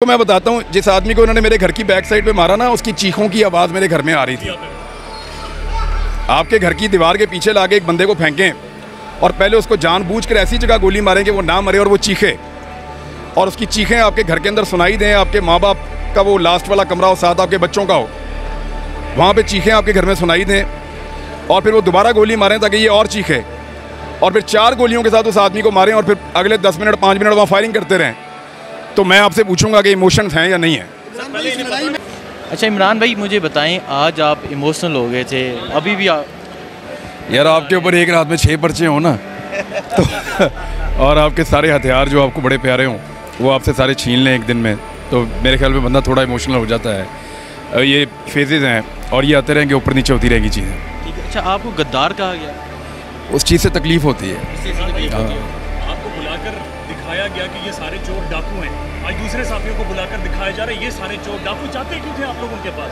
तो मैं बताता हूँ, जिस आदमी को उन्होंने मेरे घर की बैक साइड पे मारा ना, उसकी चीखों की आवाज़ मेरे घर में आ रही थी। आपके घर की दीवार के पीछे लाके एक बंदे को फेंकें और पहले उसको जानबूझकर ऐसी जगह गोली मारें कि वो ना मरे और वो चीखे, और उसकी चीखें आपके घर के अंदर सुनाई दें। आपके माँ बाप का वो लास्ट वाला कमरा हो, साथ आपके बच्चों का हो, वहाँ पर चीखें आपके घर में सुनाई दें, और फिर वो दोबारा गोली मारें ताकि ये और चीखे, और फिर 4 गोलियों के साथ उस आदमी को मारें और फिर अगले 10 मिनट 5 मिनट वहाँ फायरिंग करते रहें। तो मैं आपसे पूछूंगा कि इमोशंस हैं या नहीं है। अच्छा इमरान भाई, मुझे बताएं, आज आप इमोशनल हो गए थे, अभी भी यार आपके ऊपर एक रात में 6 पर्चे हों ना तो और आपके सारे हथियार जो आपको बड़े प्यारे हों वो आपसे सारे छीन लें एक दिन में, तो मेरे ख्याल में बंदा थोड़ा इमोशनल हो जाता है। ये फेजेज़ हैं और ये आते रहेंगे, ऊपर नीचे होती रहेंगी चीज़ें। ठीक है। अच्छा, आपको गद्दार कहा गया? उस चीज़ से तकलीफ़ होती है। आपको बुलाकर दिखाया गया कि ये सारे चोर डाकू हैं, आज दूसरे साथियों को बुलाकर दिखाया जा रहा है ये सारे चोर डाकू। चाहते क्यों थे आप लोग उनके पास?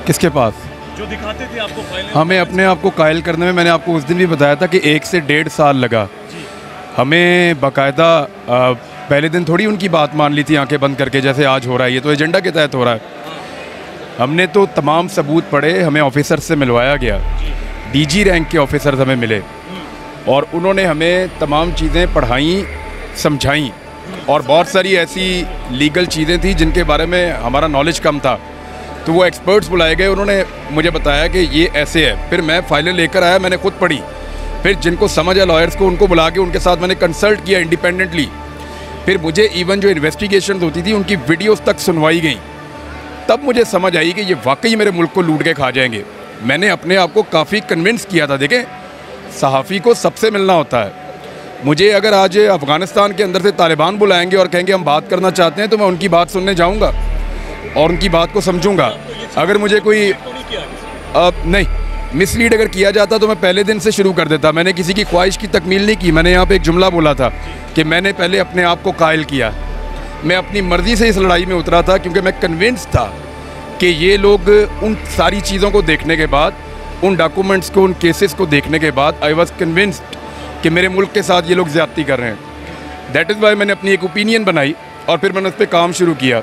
किसके पास? जो दिखाते थे आपको फाइलें। हमें अपने आप को कायल करने में, मैंने आपको उस दिन भी बताया था कि 1 से 1.5 साल लगा हमें। बाकायदा पहले दिन थोड़ी उनकी बात मान ली थी आंखें बंद करके, जैसे आज हो रहा है। ये तो एजेंडा के तहत हो रहा है। हमने तो तमाम सबूत पढ़े, हमें ऑफिसर से मिलवाया गया, डीजी रैंक के ऑफिसर्स हमें मिले और उन्होंने हमें तमाम चीज़ें पढ़ाई, समझाई, और बहुत सारी ऐसी लीगल चीज़ें थी जिनके बारे में हमारा नॉलेज कम था। तो वो एक्सपर्ट्स बुलाए गए, उन्होंने मुझे बताया कि ये ऐसे है। फिर मैं फाइलें लेकर आया, मैंने खुद पढ़ी, फिर जिनको समझ है लॉयर्स को, उनको बुला के उनके साथ मैंने कंसल्ट किया इंडिपेंडेंटली। फिर मुझे इवन जो इन्वेस्टिगेशन होती थी उनकी वीडियोज़ तक सुनवाई गई, तब मुझे समझ आई कि ये वाकई मेरे मुल्क को लूट के खा जाएंगे। मैंने अपने आप को काफ़ी कन्विंस किया था। देखें, सहाफ़ी को सबसे मिलना होता है। मुझे अगर आज अफ़गानिस्तान के अंदर से तालिबान बुलाएंगे और कहेंगे हम बात करना चाहते हैं, तो मैं उनकी बात सुनने जाऊंगा और उनकी बात को समझूंगा। अगर मुझे कोई नहीं मिसलीड अगर किया जाता तो मैं पहले दिन से शुरू कर देता। मैंने किसी की ख्वाहिश की तकमील नहीं की। मैंने यहाँ पे एक जुमला बोला था कि मैंने पहले अपने आप को कायल किया। मैं अपनी मर्ज़ी से इस लड़ाई में उतरा था क्योंकि मैं कन्विंस था कि ये लोग उन सारी चीज़ों को देखने के बाद, उन डॉक्यूमेंट्स को, उन केसेस को देखने के बाद, आई वॉज कन्विंस्ड कि मेरे मुल्क के साथ ये लोग ज़्यादती कर रहे हैं। दैट इज़ वाई मैंने अपनी एक ओपिनियन बनाई और फिर मैंने उस पर काम शुरू किया।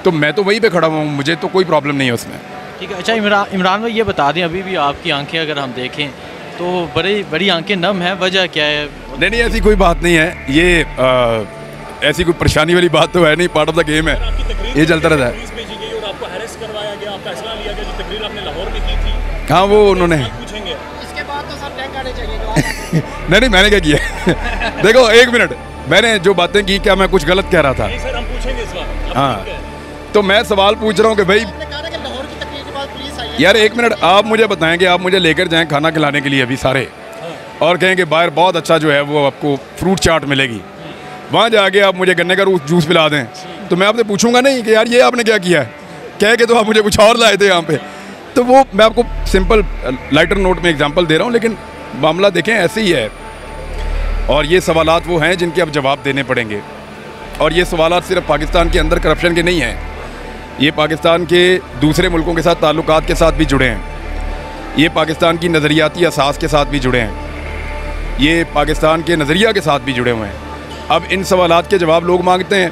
तो मैं तो वहीं पे खड़ा हुआ हूँ, मुझे तो कोई प्रॉब्लम नहीं है उसमें। ठीक है। अच्छा इमरान भाई, ये बता दें, अभी भी आपकी आंखें अगर हम देखें तो बड़ी आंखें नम है, वजह क्या है? नहीं, ऐसी कोई बात नहीं है। ये ऐसी कोई परेशानी वाली बात तो है नहीं, पार्ट ऑफ द गेम है, ये चलता रहता है। हाँ, वो उन्होंने इसके बाद तो सर टैंक आने चाहिए। नहीं, मैंने क्या किया देखो, 1 मिनट, मैंने जो बातें की, क्या मैं कुछ गलत कह रहा था? सर हम पूछेंगे इस बार। हाँ, तो मैं सवाल पूछ रहा हूँ कि भाई यार 1 मिनट, आप मुझे बताएं कि आप मुझे लेकर जाएं खाना खिलाने के लिए अभी सारे, और कहें कि बाहर बहुत अच्छा जो है वो आपको फ्रूट चाट मिलेगी, वहाँ जाके आप मुझे गन्ने का जूस पिला दें, तो मैं आपसे पूछूंगा नहीं कि यार ये आपने क्या किया है, कह के तो आप मुझे कुछ और लाए थे यहाँ पे। तो वो मैं आपको सिंपल लाइटर नोट में एग्जांपल दे रहा हूँ, लेकिन मामला देखें ऐसे ही है। और ये सवालात वो हैं जिनके अब जवाब देने पड़ेंगे। और ये सवालात सिर्फ पाकिस्तान के अंदर करप्शन के नहीं हैं, ये पाकिस्तान के दूसरे मुल्कों के साथ ताल्लुकात के साथ भी जुड़े हैं, ये पाकिस्तान की नज़रियाती असास के साथ भी जुड़े हैं, ये पाकिस्तान के नज़रिया के साथ भी जुड़े हुए हैं। अब इन सवालात के जवाब लोग मांगते हैं,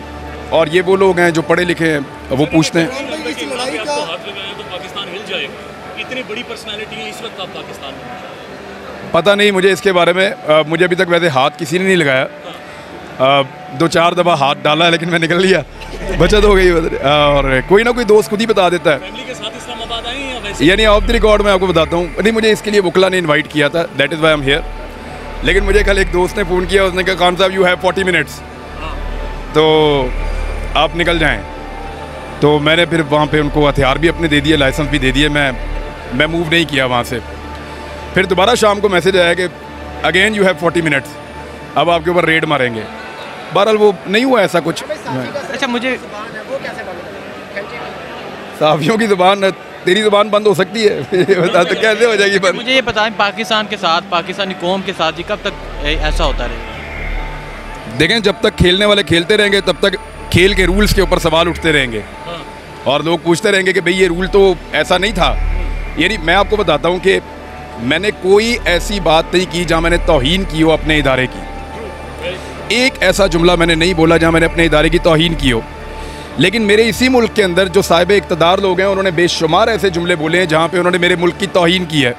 और ये वो लोग हैं जो पढ़े लिखे हैं, वो पूछते हैं। इतनी बड़ी पर्सनालिटी है इस वक्त आप पाकिस्तान में? पता नहीं मुझे इसके बारे में, मुझे अभी तक वैसे हाथ किसी ने नहीं लगाया। 2-4 दफ़ा हाथ डाला है लेकिन मैं निकल लिया, बचत हो गई। और कोई ना कोई दोस्त खुद ही बता देता है। फैमिली के साथ इस्लामाबाद आए हैं या वैसे? यानी ऑफ द रिकॉर्ड मैं आपको बताता हूँ, नहीं मुझे इसके लिए वकला ने इन्वाइट किया था, that is why I am here. लेकिन मुझे कल एक दोस्त ने फ़ोन किया, उसने कहा खान साहब यू हैव 40 मिनट्स, तो आप निकल जाएँ। तो मैंने फिर वहाँ पे उनको हथियार भी अपने दे दिए, लाइसेंस भी दे दिए, मैं मूव नहीं किया वहाँ से। फिर दोबारा शाम को मैसेज आया कि अगेन यू हैव 40 मिनट्स, अब आपके ऊपर रेड मारेंगे। बहरहाल वो नहीं हुआ ऐसा कुछ। अच्छा, मुझे साफियों की ज़ुबान, तेरी ज़ुबान बंद हो सकती है बता तो कैसे हो जाएगी बंद? मुझे ये बताएं, पाकिस्तान के साथ, पाकिस्तानी कौम के साथ ये कब तक ऐसा होता रहेगा? देखें, जब तक खेलने वाले खेलते रहेंगे तब तक खेल के रूल्स के ऊपर सवाल उठते रहेंगे और लोग पूछते रहेंगे कि भाई ये रूल तो ऐसा नहीं था। यानी मैं आपको बताता हूँ कि मैंने कोई ऐसी बात नहीं की जहाँ मैंने तौहीन की हो अपने इदारे की। एक ऐसा जुमला मैंने नहीं बोला जहाँ मैंने अपने इदारे की तौहीन की हो। लेकिन मेरे इसी मुल्क के अंदर जो साहिब इक़्तिदार लोग हैं उन्होंने बेशुमार ऐसे जुमले बोले हैं जहाँ पे उन्होंने मेरे मुल्क की तौहीन की है,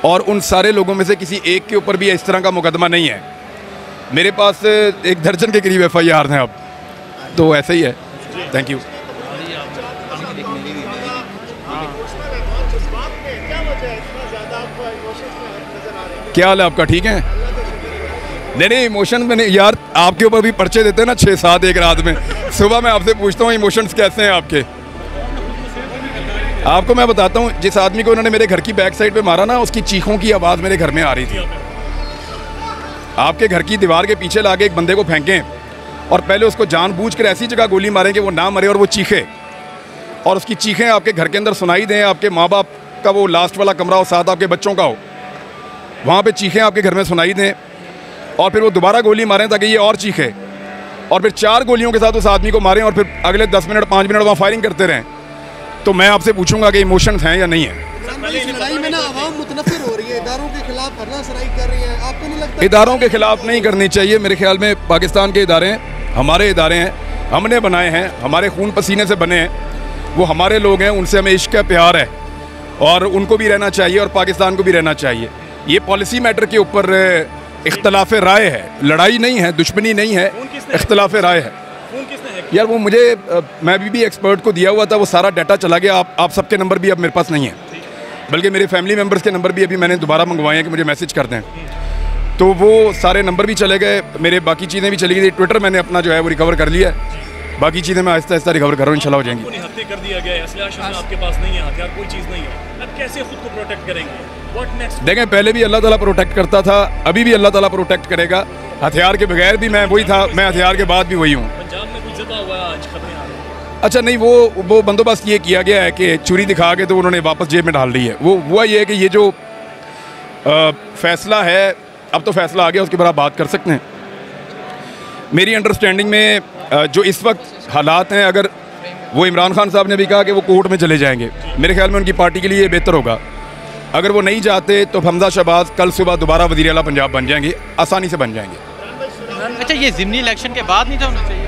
और उन सारे लोगों में से किसी एक के ऊपर भी इस तरह का मुकदमा नहीं है। मेरे पास 1 दर्जन के करीब FIR हैं अब, तो ऐसा ही है। Thank you. क्या हाल है आपका, ठीक है? नहीं इमोशन में नहीं यार, आपके ऊपर भी पर्चे देते हैं ना 6-7 एक रात में। सुबह मैं आपसे पूछता हूँ इमोशंस कैसे हैं आपके। आपको मैं बताता हूँ, जिस आदमी को उन्होंने मेरे घर की बैक साइड पे मारा ना, उसकी चीखों की आवाज़ मेरे घर में आ रही थी। आपके घर की दीवार के पीछे लाके एक बंदे को फेंकें और पहले उसको जानबूझकर ऐसी जगह गोली मारें कि वो ना मरे और वो चीखे, और उसकी चीखें आपके घर के अंदर सुनाई दें। आपके माँ बाप का वो लास्ट वाला कमरा हो, साथ आपके बच्चों का हो, वहाँ पे चीखें आपके घर में सुनाई दें, और फिर वो दोबारा गोली मारें ताकि ये और चीखे, और फिर 4 गोलियों के साथ उस आदमी को मारें, और फिर अगले 10 मिनट 5 मिनट वहाँ फायरिंग करते रहें। तो मैं आपसे पूछूंगा कि इमोशंस हैं या नहीं है? इस लड़ाई में ना आवाम मुतनफिर हो रही है, इदारों के खिलाफ हरना-सराई कर रही है, आपको नहीं लगता? इदारों के खिलाफ नहीं करनी चाहिए। मेरे ख्याल में पाकिस्तान के इदारे हैं, हमारे इदारे हैं, हमने बनाए हैं, हमारे खून पसीने से बने हैं, वो हमारे लोग हैं, उनसे हमें इश्क है, प्यार है, और उनको भी रहना चाहिए और पाकिस्तान को भी रहना चाहिए। ये पॉलिसी मैटर के ऊपर इख्तलाफ राय है, लड़ाई नहीं है, दुश्मनी नहीं है, इख्तलाफ राय है। यार वो मुझे मैं भी एक्सपर्ट को दिया हुआ था, वो सारा डाटा चला गया। आप सबके नंबर भी अब मेरे पास नहीं है, बल्कि मेरे फैमिली मेम्बर्स के नंबर भी अभी मैंने दोबारा मंगवाए हैं कि मुझे मैसेज कर दें, तो वो सारे नंबर भी चले गए, मेरे बाकी चीज़ें भी चली गई। ट्विटर मैंने अपना जो है वो रिकवर कर लिया है, बाकी चीज़ें मैं आहिस्ता आहिस्ता रिकवर कर रहा हूँ, इंशाल्लाह हो जाएंगी। हत्या कर दिया गया है, असला आपके पास नहीं है, हथियार कोई चीज़ नहीं है, अब कैसे खुद को प्रोटेक्ट करेंगे? What next? देखें, पहले भी अल्लाह ताला प्रोटेक्ट करता था, अभी भी अल्लाह ताला प्रोटेक्ट करेगा। हथियार के बगैर भी मैं वही था, मैं हथियार के बाद भी वही हूँ। पंजाब में कुछ ज़्यादा हुआ आज खबरें आ रही हैं। अच्छा नहीं, वो बंदोबस्त ये किया गया है कि चूरी दिखा के तो उन्होंने वापस जेब में डाल दी है। वो हुआ ये है कि ये जो फैसला है, अब तो फैसला आ गया, उसके बाद आप बात कर सकते हैं। मेरी अंडरस्टैंडिंग में जो इस वक्त हालात हैं, अगर वो इमरान खान साहब ने भी कहा कि वो कोर्ट में चले जाएंगे, मेरे ख्याल में उनकी पार्टी के लिए बेहतर होगा। अगर वो नहीं जाते तो हमजा शहबाज कल सुबह दोबारा वज़ीर आला पंजाब बन जाएंगे, आसानी से बन जाएंगे। अच्छा, ये ज़िमनी इलेक्शन के बाद नहीं था होना चाहिए?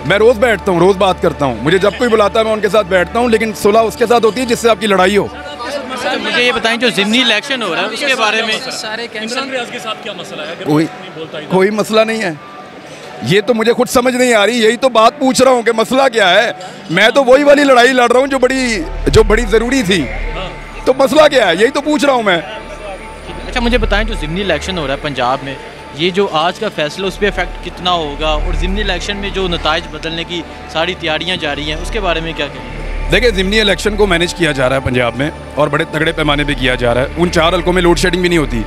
मैं रोज़ बैठता हूँ, रोज़ बात करता हूँ, मुझे जब कोई बुलाता है मैं उनके साथ बैठता हूँ, लेकिन सुलह उसके साथ होती है जिससे आपकी लड़ाई हो। तो मुझे ये बताएं, जो ज़िमनी इलेक्शन हो रहा है उसके बारे में सारे इमरान रियाज के साथ क्या मसला है? कोई मसला नहीं है, ये तो मुझे खुद समझ नहीं आ रही, यही तो बात पूछ रहा हूँ कि मसला क्या है। मैं तो वही वाली लड़ाई लड़ रहा हूँ जो बड़ी ज़रूरी थी, तो मसला क्या है, यही तो पूछ रहा हूँ मैं। अच्छा, मुझे बताएं, जो ज़िमनी इलेक्शन हो रहा है पंजाब में, ये जो आज का फैसला उस पर इफेक्ट कितना होगा, और ज़िमनी इलेक्शन में जो नताइज बदलने की सारी तैयारियाँ जारी हैं, उसके बारे में क्या कहें? देखिए, ज़िमनी इलेक्शन को मैनेज किया जा रहा है पंजाब में, और बड़े तगड़े पैमाने पे किया जा रहा है। उन 4 हल्कों में लोड शेडिंग भी नहीं होती।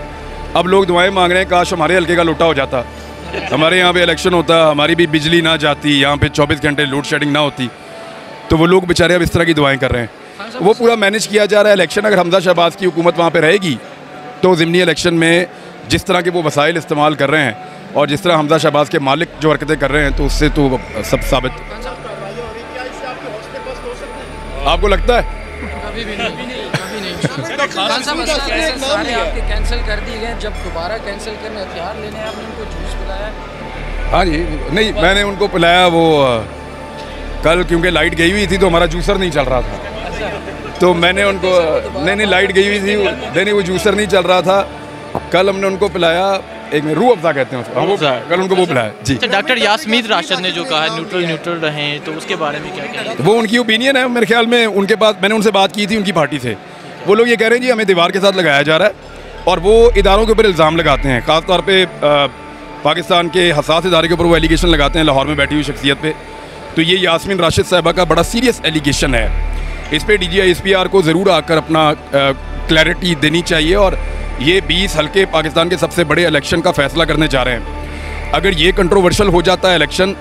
अब लोग दुआएं मांग रहे हैं, काश हमारे हल्के का लोटा हो जाता, हमारे यहाँ पे इलेक्शन होता, हमारी भी बिजली ना जाती, यहाँ पे 24 घंटे लोड शेडिंग ना होती, तो वो लोग बेचारे अब इस तरह की दुआएं कर रहे हैं। वो पूरा मैनेज किया जा रहा है। इलेक्शन अगर हमजा शहबाज की हुकूमत वहाँ पर रहेगी तो ज़िमनी इलेक्शन में जिस तरह के वो वसाइल इस्तेमाल कर रहे हैं और जिस तरह हमजा शहबाज के मालिक जो हरकतें कर रहे हैं, तो उससे तो सब साबित। आपको लगता है? कभी भी नहीं। सारे आपके कैंसिल कर दिए गए, जब दोबारा कैंसिल करने हथियार लेने आपने उनको जूस पिलाया? हाँ जी, नहीं मैंने उनको पिलाया वो कल, क्योंकि लाइट गई हुई थी तो हमारा जूसर नहीं चल रहा था, तो मैंने उनको नहीं लाइट गई हुई थी, नहीं वो जूसर नहीं चल रहा था, कल हमने उनको पिलाया, एक में रूह अफ़ज़ा कहते हैं उसको, वो कल उनको वो पिलाया जी। डॉक्टर यास्मीन राशिद ने जो कहा है न्यूट्रल रहें, तो उसके बारे में क्या कहें? वो उनकी ओपिनियन है, मेरे ख्याल में उनके पास, मैंने उनसे बात की थी उनकी पार्टी से, वो लोग ये कह रहे हैं जी हमें दीवार के साथ लगाया जा रहा है, और वो इदारों के ऊपर इल्ज़ाम लगाते हैं, ख़ास तौर पे पाकिस्तान के हसास इदारे के ऊपर वो एलिगेशन लगाते हैं लाहौर में बैठी हुई शख्सियत पे। तो ये यास्मीन राशिद साहिबा का बड़ा सीरियस एलिगेशन है, इस पर DGI SPR को ज़रूर आकर अपना क्लैरिटी देनी चाहिए, और ये 20 हल्के पाकिस्तान के सबसे बड़े इलेक्शन का फ़ैसला करने जा रहे हैं। अगर ये कंट्रोवर्शियल हो जाता है इलेक्शन,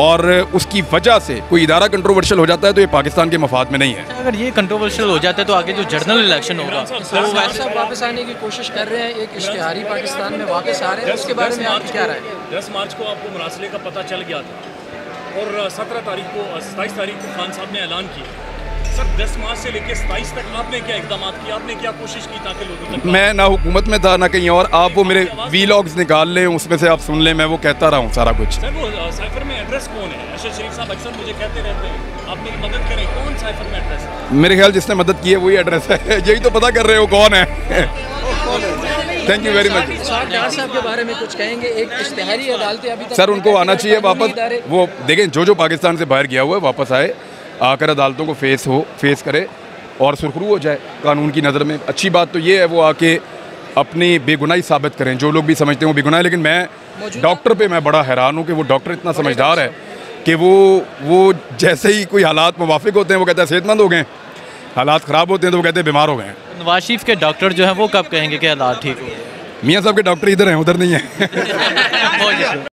और उसकी वजह से कोई इदारा कंट्रोवर्शियल हो जाता है, तो ये पाकिस्तान के मफाद में नहीं है। अगर ये कंट्रोवर्शियल हो जाता है तो आगे जो जनरल इलेक्शन होगा, तो वैसे वापस आने की कोशिश कर रहे हैं, एक इश्तिहारी पाकिस्तान में वापस आ रहे हैं, उसके बारे में आपकी क्या राय है? 10 मार्च को आपको मरासले का पता चल गया था, और 27 तारीख को खान साहब ने ऐलान किया, सर 10 मार्च से लेकर 27 तक आपने क्या इकदाम किए, आपने क्या कोशिश की ताकि लोगों तक? मैं ना हुकूमत में था ना कहीं और। आप वो मेरे वीलॉग्स निकाल लें, उसमें से आप सुन लें, मैं वो कहता रहा हूँ सारा कुछ। सर वो साइफर में एड्रेस कौन है? अरशद शरीफ साहब अक्सर मुझे कहते रहते हैं आप मेरी मदद करें, कौन साइफर में एड्रेस है? मेरे ख्याल जिसने मदद की है वही एड्रेस है। यही तो पता कर रहे हो कौन है। Thank you very much. Dar साहब के बारे में कुछ कहेंगे? एक इश्तिहारी अदालतें अभी तक सर उनको आना चाहिए वापस। वो देखें जो पाकिस्तान से बाहर गया हुआ है वापस आए, आकर अदालतों को फेस करे और सुरखरू हो जाए कानून की नज़र में। अच्छी बात तो ये है वो आके अपनी बेगुनाही साबित करें। जो लोग भी समझते हैं वो बेगुनाह है, लेकिन मैं डॉक्टर पे मैं बड़ा हैरान हूँ कि वो डॉक्टर इतना समझदार है कि वो जैसे ही कोई हालात मुवाफिक होते हैं वो कहते हैं सेहतमंद हो गए, हालात ख़राब होते हैं तो वो कहते हैं बीमार हो गए। नवाज शरीफ के डॉक्टर जो हैं वो कब कहेंगे कि हालात ठीक हो गए? मियाँ साहब के डॉक्टर इधर हैं, उधर नहीं है।